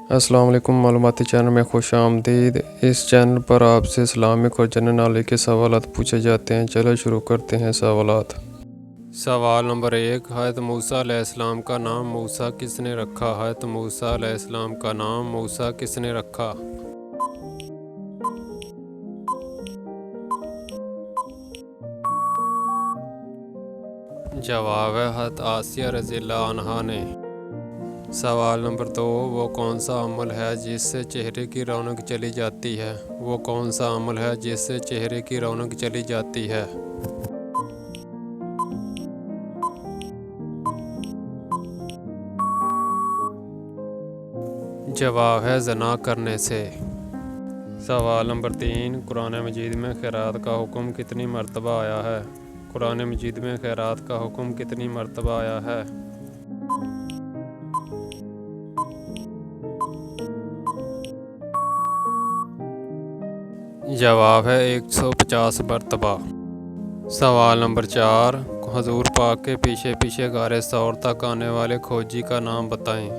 السلام علیکم، معلوماتی چینل میں خوش آمدید۔ اس چینل پر آپ سے اسلامک اور جنرل نالج کے سوالات پوچھے جاتے ہیں۔ چلو شروع کرتے ہیں سوالات۔ سوال نمبر 1، حضرت موسیٰ علیہ السلام کا نام موسیٰ کس نے رکھا؟ حضرت موسیٰ علیہ السلام کا نام موسیٰ کس نے رکھا؟ جواب ہے حضرت آسیہ رضی اللہ عنہا نے۔ سوال نمبر 2، وہ کون سا عمل ہے جس سے چہرے کی رونق چلی جاتی ہے؟ وہ کون سا عمل ہے جس سے چہرے کی رونق چلی جاتی ہے؟ جواب ہے زنا کرنے سے۔ سوال نمبر 3، قرآن مجید میں خیرات کا حکم کتنی مرتبہ آیا ہے؟ قرآن مجید میں خیرات کا حکم کتنی مرتبہ آیا ہے؟ جواب ہے 150 مرتبہ۔ سوال نمبر 4، حضور پاک کے پیچھے پیچھے غار ثور تک آنے والے کھوجی کا نام بتائیں۔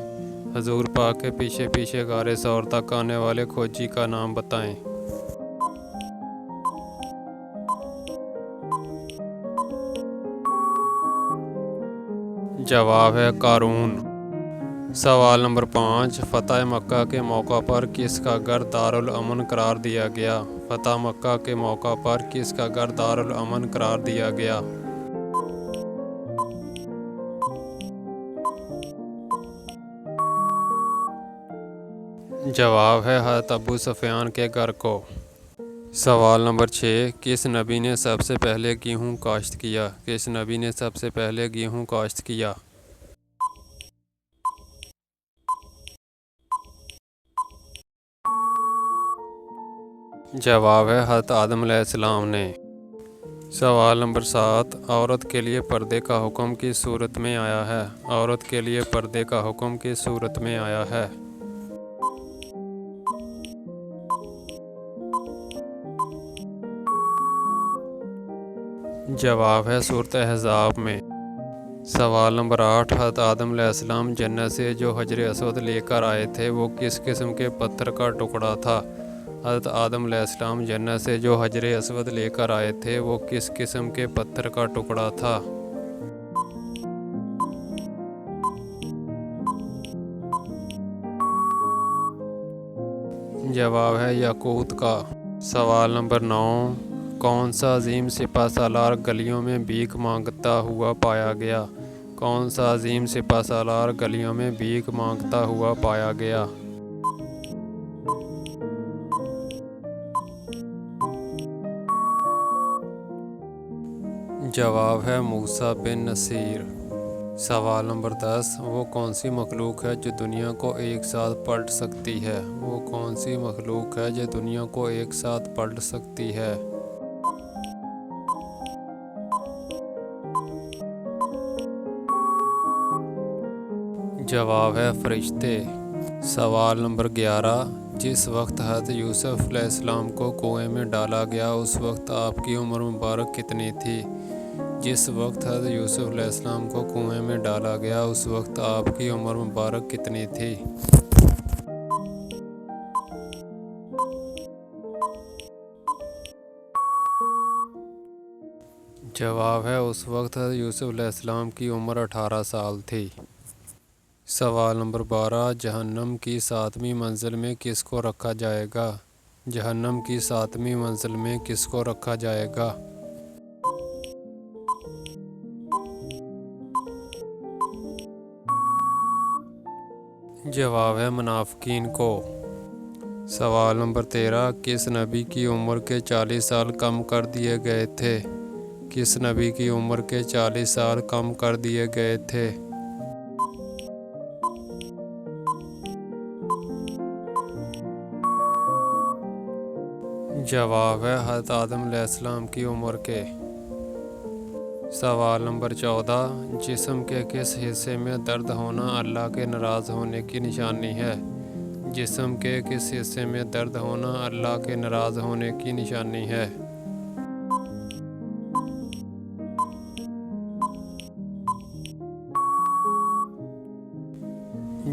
حضور پاک کے پیچھے پیچھے غار ثور تک آنے والے کھوجی کا نام بتائیں۔ جواب ہے قارون۔ سوال نمبر 5، فتح مکہ کے موقع پر کس کا گھر دارالامن قرار دیا گیا؟ فتح مکہ کے موقع پر کس کا گھر دارالامن قرار دیا گیا؟ جواب ہے حضرت ابو سفیان کے گھر کو۔ سوال نمبر 6، کس نبی نے سب سے پہلے گیہوں کاشت کیا؟ کس نبی نے سب سے پہلے گیہوں کاشت کیا؟ جواب ہے حضرت آدم علیہ السلام نے۔ سوال نمبر 7، عورت کے لیے پردے کا حکم کس صورت میں آیا ہے؟ عورت کے لیے پردے کا حکم کس صورت میں آیا ہے؟ جواب ہے سورۃ احزاب میں۔ سوال نمبر 8، حضرت آدم علیہ السلام جنت سے جو حجر اسود لے کر آئے تھے وہ کس قسم کے پتھر کا ٹکڑا تھا؟ حضرت آدم علیہ السلام جنت سے جو حجر اسود لے کر آئے تھے وہ کس قسم کے پتھر کا ٹکڑا تھا؟ جواب ہے یاقوت کا۔ سوال نمبر 9، کون سا عظیم سپہ سالار گلیوں میں بھیک مانگتا ہوا پایا گیا؟ کون سا عظیم سپہ سالار گلیوں میں بھیک مانگتا ہوا پایا گیا؟ جواب ہے موسیٰ بن نصیر۔ سوال نمبر 10، وہ کون سی مخلوق ہے جو دنیا کو ایک ساتھ پلٹ سکتی ہے؟ وہ کون سی مخلوق ہے جو دنیا کو ایک ساتھ پلٹ سکتی ہے؟ جواب ہے فرشتے۔ سوال نمبر 11، جس وقت حضرت یوسف علیہ السلام کو کنویں میں ڈالا گیا اس وقت آپ کی عمر مبارک کتنی تھی؟ جس وقت حضرت یوسف علیہ السلام کو کنویں میں ڈالا گیا اس وقت آپ کی عمر مبارک کتنی تھی؟ جواب ہے اس وقت حضرت یوسف علیہ السلام کی عمر 18 سال تھی۔ سوال نمبر 12، جہنم کی 7ویں منزل میں کس کو رکھا جائے گا؟ جہنم کی 7ویں منزل میں کس کو رکھا جائے گا؟ جواب ہے منافقین کو۔ سوال نمبر 13، کس نبی کی عمر کے 40 سال کم کر دیے گئے تھے؟ کس نبی کی عمر کے 40 سال کم کر دیے گئے تھے؟ جواب ہے حضرت آدم علیہ السلام کی عمر کے۔ سوال نمبر 14، جسم کے کس حصے میں درد ہونا اللہ کے ناراض ہونے کی نشانی ہے؟ جسم کے کس حصے میں درد ہونا اللہ کے ناراض ہونے کی نشانی ہے؟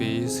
20,